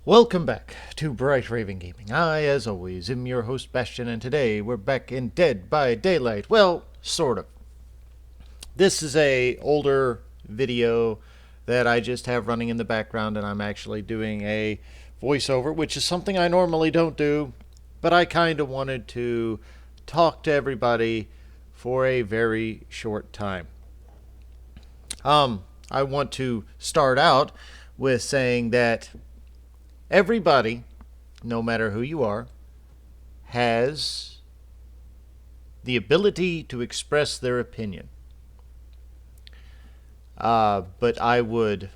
Welcome back to Bright Raven Gaming. I, as always, am your host Bastion, and today we're back in Dead by Daylight. Well, sort of. This is a older video that I just have running in the background, and I'm actually doing a voiceover, which is something I normally don't do, but I kind of wanted to talk to everybody for a very short time. I want to start out with saying that everybody, no matter who you are, has the ability to express their opinion. But I would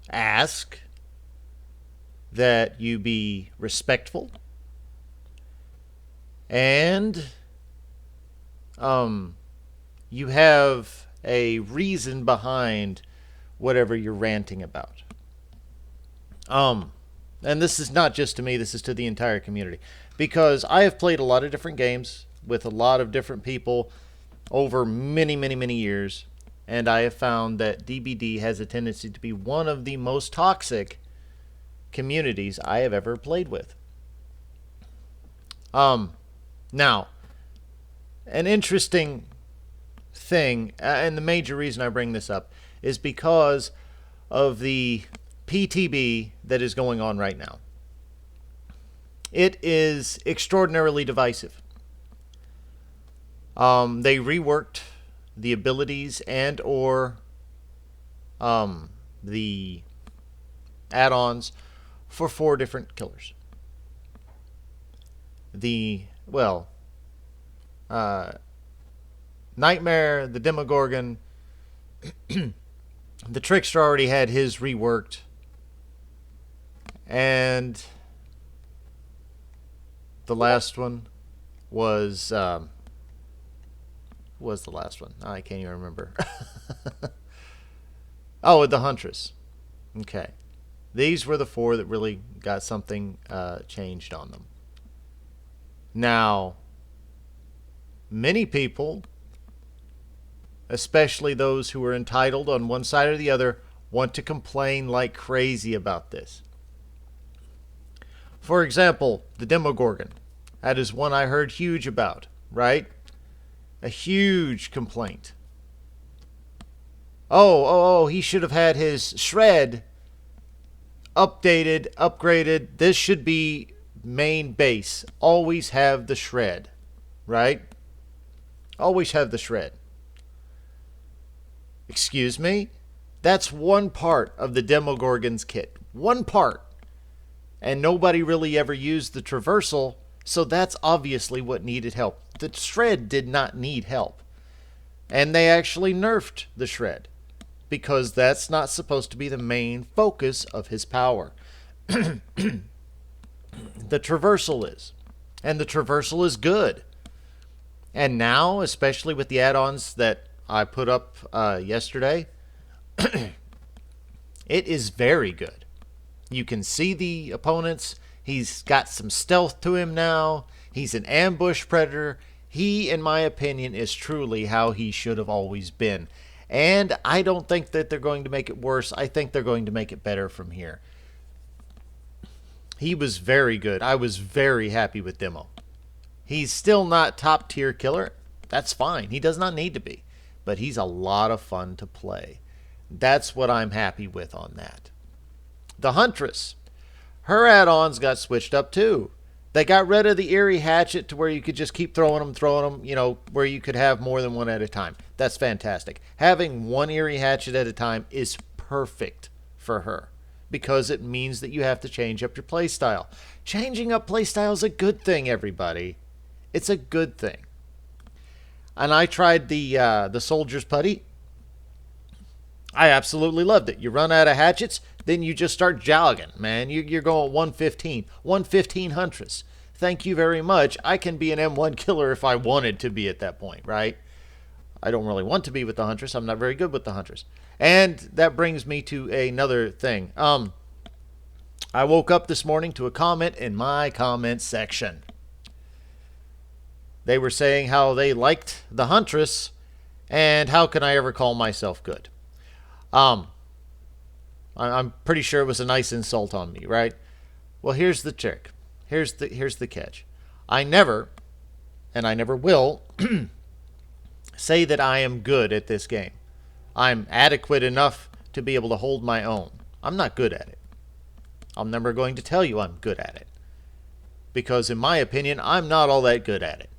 ask that you be respectful and you have a reason behind whatever you're ranting about. And this is not just to me, this is to the entire community. Because I have played a lot of different games with a lot of different people over many, many, many years. And I have found that DBD has a tendency to be one of the most toxic communities I have ever played with. Now, an interesting thing, and the major reason I bring this up, is because of the PTB that is going on right now. It is extraordinarily divisive. They reworked the abilities and or the add-ons for 4 different killers. Nightmare, the Demogorgon, the Trickster already had his reworked. And the last one was the last one? I can't even remember. Oh, the Huntress. Okay. These were the 4 that really got something changed on them. Now, many people, especially those who are entitled on one side or the other, want to complain like crazy about this. For example, the Demogorgon. That is one I heard huge about, right? A huge complaint. Oh, he should have had his shred updated, upgraded. This should be main base. Always have the shred, right? Always have the shred. Excuse me? That's one part of the Demogorgon's kit. One part. And nobody really ever used the traversal, so that's obviously what needed help. The shred did not need help. And they actually nerfed the shred, because that's not supposed to be the main focus of his power. The traversal is. And the traversal is good. And now, especially with the add-ons that I put up yesterday, it is very good. You can see the opponents. He's got some stealth to him now. He's an ambush predator. He, in my opinion, is truly how he should have always been. And I don't think that they're going to make it worse. I think they're going to make it better from here. He was very good. I was very happy with Demo. He's still not top tier killer. That's fine. He does not need to be. But he's a lot of fun to play. That's what I'm happy with on that. The Huntress. Her add-ons got switched up too. They got rid of the Eerie Hatchet to where you could just keep throwing them, you know, where you could have more than one at a time. That's fantastic. Having one Eerie Hatchet at a time is perfect for her, because it means that you have to change up your playstyle. Changing up playstyle is a good thing, everybody. It's a good thing. And I tried the Soldier's Putty. I absolutely loved it. You run out of hatchets, then you just start jogging, man. You're going 115. 115 Huntress. Thank you very much. I can be an M1 killer if I wanted to be at that point, right? I don't really want to be with the Huntress. I'm not very good with the Huntress. And that brings me to another thing. I woke up this morning to a comment in my comment section. They were saying how they liked the Huntress, and how can I ever call myself good? I'm pretty sure it was a nice insult on me, right? Well, here's the trick. Here's the catch. I never, and I never will, say that I am good at this game. I'm adequate enough to be able to hold my own. I'm not good at it. I'm never going to tell you I'm good at it. Because in my opinion, I'm not all that good at it.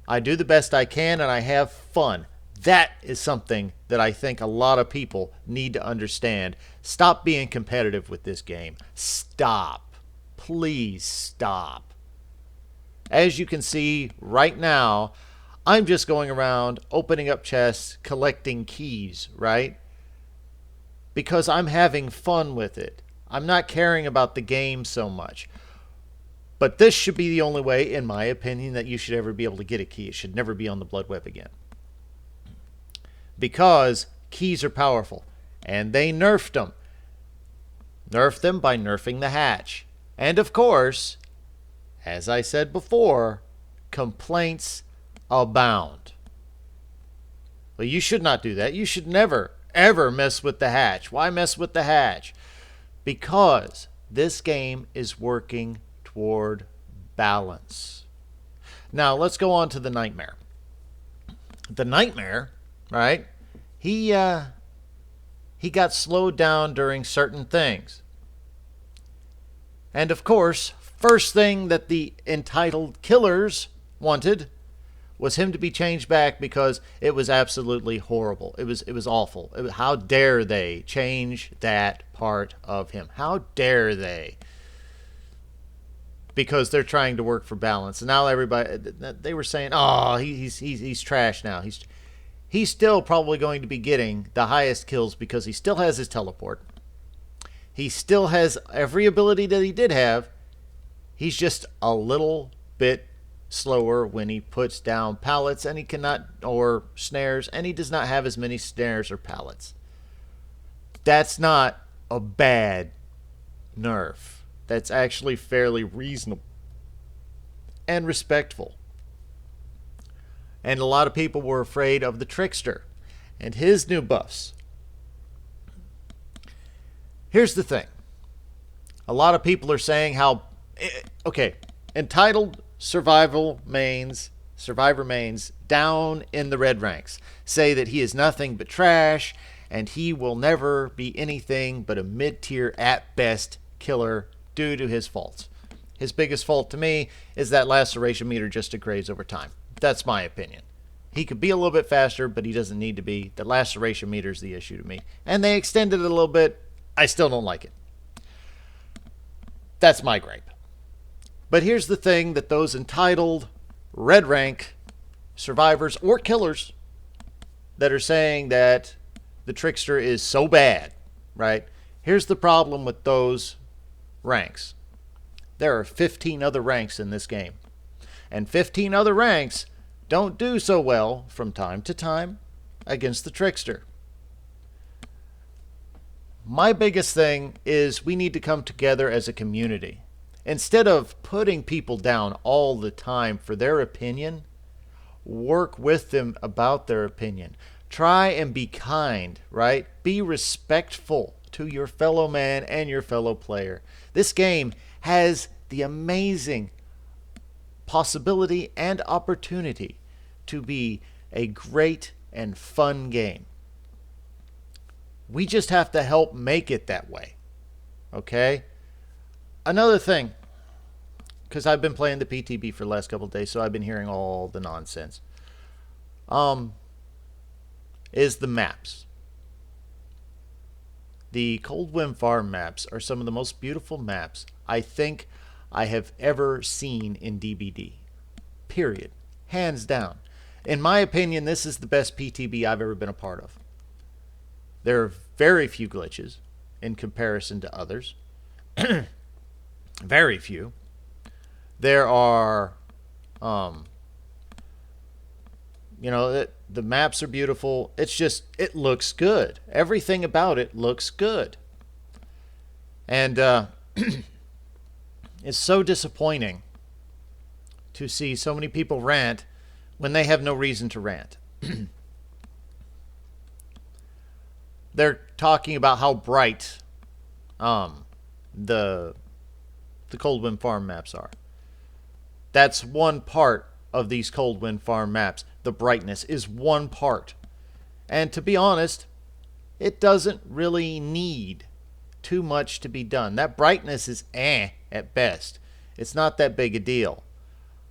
I do the best I can and I have fun. That is something that I think a lot of people need to understand. Stop being competitive with this game. Stop. Please stop. As you can see right now, I'm just going around opening up chests, collecting keys, right? Because I'm having fun with it. I'm not caring about the game so much. But this should be the only way, in my opinion, that you should ever be able to get a key. It should never be on the blood web again. Because keys are powerful. And they nerfed them. Nerfed them by nerfing the hatch. And of course, as I said before, complaints abound. Well, you should not do that. You should never, ever mess with the hatch. Why mess with the hatch? Because this game is working toward balance. Now, let's go on to the Nightmare. The Nightmare, right? He got slowed down during certain things. And of course, first thing that the entitled killers wanted was him to be changed back because it was absolutely horrible. It was awful. How dare they change that part of him? How dare they? Because they're trying to work for balance. And now everybody, they were saying, oh, he's trash now. He's still probably going to be getting the highest kills because he still has his teleport. He still has every ability that he did have. He's just a little bit slower when he puts down pallets, and he cannot, or snares, and he does not have as many snares or pallets. That's not a bad nerf. That's actually fairly reasonable and respectful. And a lot of people were afraid of the Trickster and his new buffs. Here's the thing. A lot of people are saying how, okay, entitled survivor mains down in the red ranks say that he is nothing but trash and he will never be anything but a mid-tier at best killer due to his faults. His biggest fault to me is that laceration meter just degrades over time. That's my opinion. He could be a little bit faster, but he doesn't need to be. The laceration meter is the issue to me. And they extended it a little bit. I still don't like it. That's my gripe. But here's the thing that those entitled red rank survivors or killers that are saying that the Trickster is so bad, right? Here's the problem with those ranks. There are 15 other ranks in this game. And 15 other ranks don't do so well from time to time against the Trickster. My biggest thing is we need to come together as a community. Instead of putting people down all the time for their opinion, work with them about their opinion. Try and be kind, right? Be respectful to your fellow man and your fellow player. This game has the amazing possibility and opportunity to be a great and fun game. We just have to help make it that way. Okay? Another thing, because I've been playing the PTB for the last couple of days, so I've been hearing all the nonsense, is the maps. The Cold Wind Farm maps are some of the most beautiful maps I think I have ever seen in DBD. Period. Hands down. In my opinion, this is the best PTB I've ever been a part of. There are very few glitches in comparison to others. Very few. There are, the maps are beautiful. It's just, it looks good. Everything about it looks good. And it's so disappointing to see so many people rant when they have no reason to rant. they're talking about how bright the cold wind farm maps are. That's one part of these cold wind farm maps. The brightness is one part. And to be honest, it doesn't really need too much to be done. That brightness is at best. It's not that big a deal.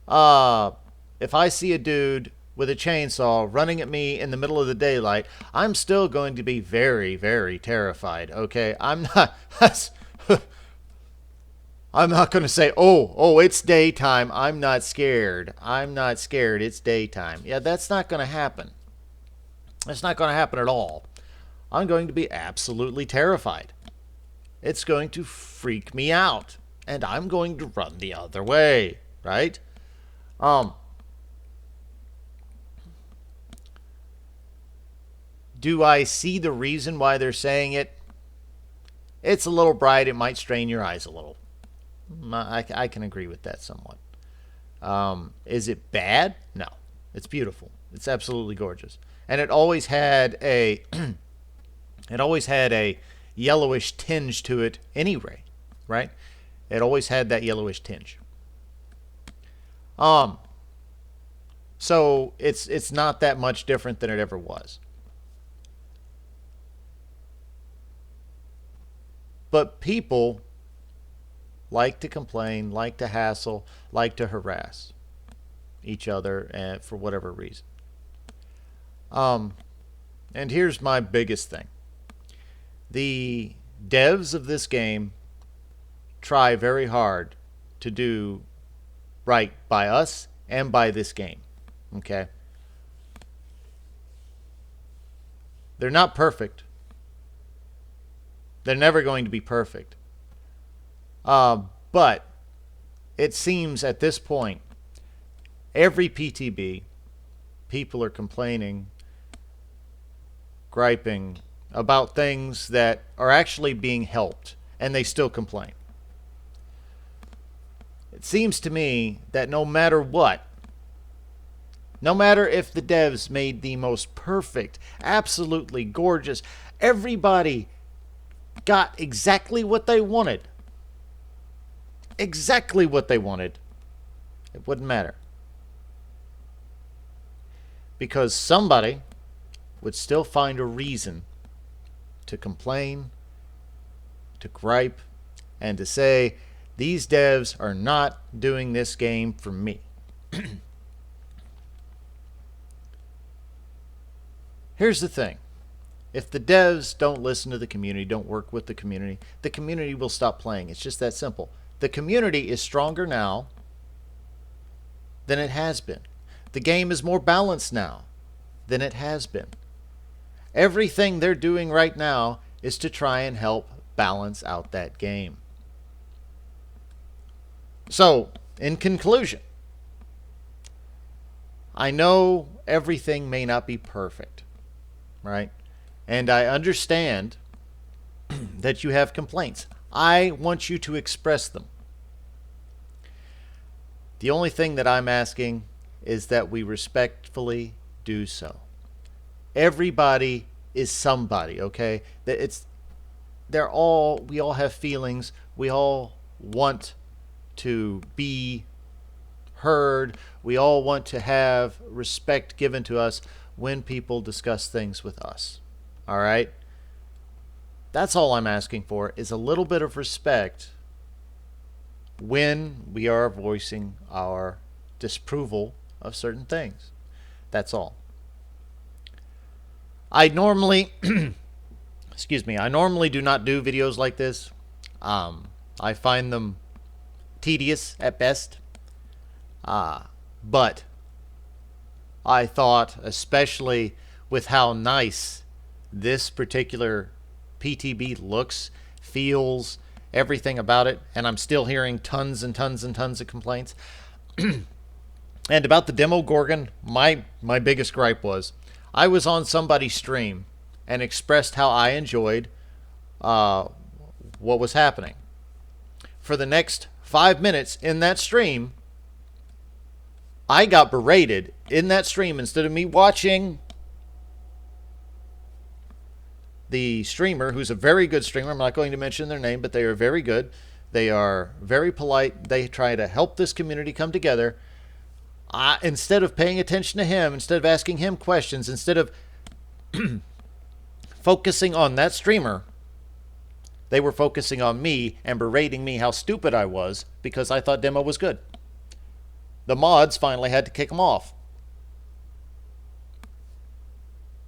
If I see a dude with a chainsaw running at me in the middle of the daylight, I'm still going to be very, very terrified. Okay, I'm not. I'm not going to say, oh, it's daytime. I'm not scared. I'm not scared. It's daytime. Yeah, that's not going to happen. That's not going to happen at all. I'm going to be absolutely terrified. It's going to freak me out. And I'm going to run the other way, right? Do I see the reason why they're saying it? It's a little bright. It might strain your eyes a little. I can agree with that somewhat. Is it bad? No. It's beautiful. It's absolutely gorgeous. And it always had a yellowish tinge to it anyway, right? It always had that yellowish tinge. So it's not that much different than it ever was. But people like to complain, like to hassle, like to harass each other for whatever reason. And here's my biggest thing. The devs of this game try very hard to do right by us and by this game. Okay? They're not perfect. They're never going to be perfect. But it seems at this point, every PTB, people are complaining, griping about things that are actually being helped, and they still complain. It seems to me that no matter what, no matter if the devs made the most perfect, absolutely gorgeous, everybody got exactly what they wanted. Exactly what they wanted. It wouldn't matter. Because somebody would still find a reason to complain, to gripe, and to say, these devs are not doing this game for me. Here's the thing. If the devs don't listen to the community, don't work with the community will stop playing. It's just that simple. The community is stronger now than it has been. The game is more balanced now than it has been. Everything they're doing right now is to try and help balance out that game. So, in conclusion, I know everything may not be perfect, right? And I understand that you have complaints. I want you to express them. The only thing that I'm asking is that we respectfully do so. Everybody is somebody, okay? We all have feelings. We all want to be heard. We all want to have respect given to us when people discuss things with us. All right? That's all I'm asking for, is a little bit of respect when we are voicing our disapproval of certain things. That's all. I normally I normally do not do videos like this. I find them tedious at best. But I thought, especially with how nice this particular PTB looks, feels, everything about it, and I'm still hearing tons and tons and tons of complaints. And about the demo Gorgon, my biggest gripe was, I was on somebody's stream and expressed how I enjoyed what was happening. For the next 5 minutes in that stream, I got berated in that stream. Instead of me watching, the streamer, who's a very good streamer. I'm not going to mention their name, but they are very good. They are very polite. They try to help this community come together. Instead of paying attention to him, instead of asking him questions, instead of focusing on that streamer, they were focusing on me and berating me how stupid I was because I thought demo was good. The mods finally had to kick him off.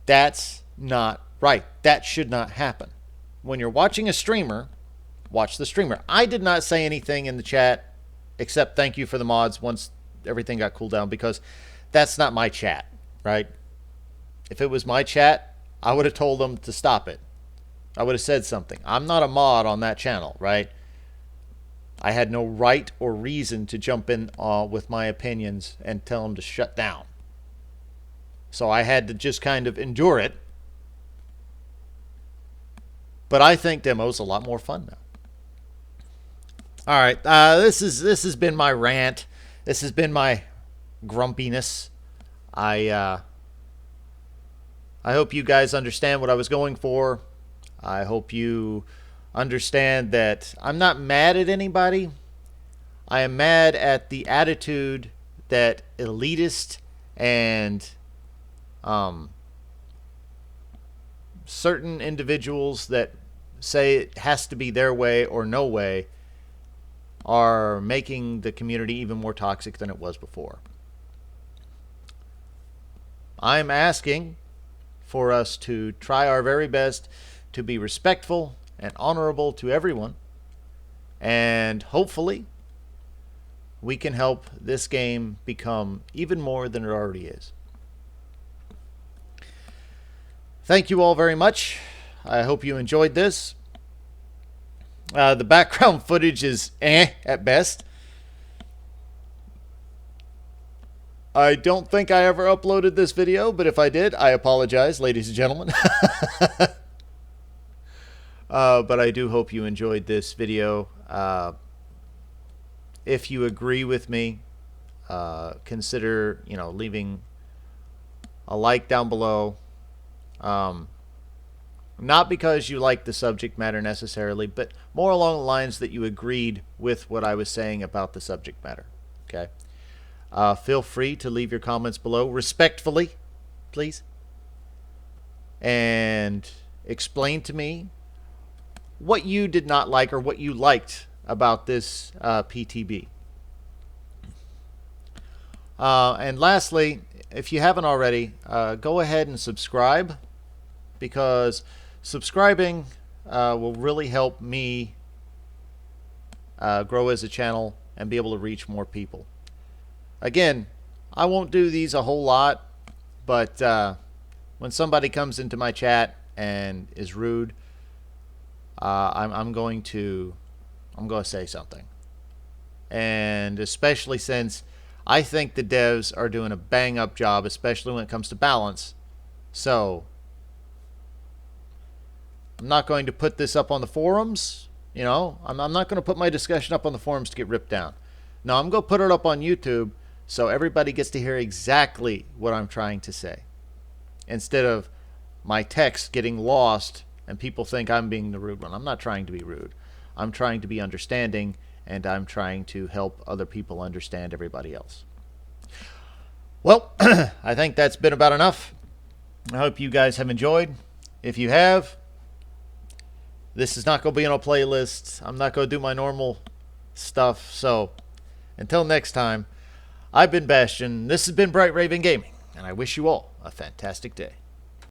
That's not right. That should not happen. When you're watching a streamer, watch the streamer. I did not say anything in the chat except thank you for the mods once everything got cooled down, because that's not my chat, right? If it was my chat, I would have told them to stop it. I would have said something. I'm not a mod on that channel, right? I had no right or reason to jump in with my opinions and tell them to shut down. So I had to just kind of endure it. But I think demo's a lot more fun now. All right, this has been my rant. This has been my grumpiness. I hope you guys understand what I was going for. I hope you understand that I'm not mad at anybody. I am mad at the attitude that elitist and certain individuals that say it has to be their way or no way are making the community even more toxic than it was before. I'm asking for us to try our very best to be respectful and honorable to everyone, and hopefully we can help this game become even more than it already is. Thank you all very much. I hope you enjoyed this. The background footage is at best. I don't think I ever uploaded this video, but if I did, I apologize, ladies and gentlemen. But I do hope you enjoyed this video. If you agree with me, consider, leaving a like down below. Not because you like the subject matter necessarily, but more along the lines that you agreed with what I was saying about the subject matter. Okay. Feel free to leave your comments below, respectfully, please, and explain to me what you did not like or what you liked about this PTB. And lastly, if you haven't already, go ahead and subscribe, because subscribing will really help me grow as a channel and be able to reach more people. Again, I won't do these a whole lot, but when somebody comes into my chat and is rude, I'm going to say something. And especially since I think the devs are doing a bang-up job, especially when it comes to balance. So I'm not going to put this up on the forums. I'm not going to put my discussion up on the forums to get ripped down. No, I'm going to put it up on YouTube so everybody gets to hear exactly what I'm trying to say, instead of my text getting lost and people think I'm being the rude one. I'm not trying to be rude. I'm trying to be understanding, and I'm trying to help other people understand everybody else. Well, I think that's been about enough. I hope you guys have enjoyed. If you have, this is not going to be on a playlist. I'm not going to do my normal stuff. So until next time, I've been Bastion. This has been Bright Raven Gaming, and I wish you all a fantastic day.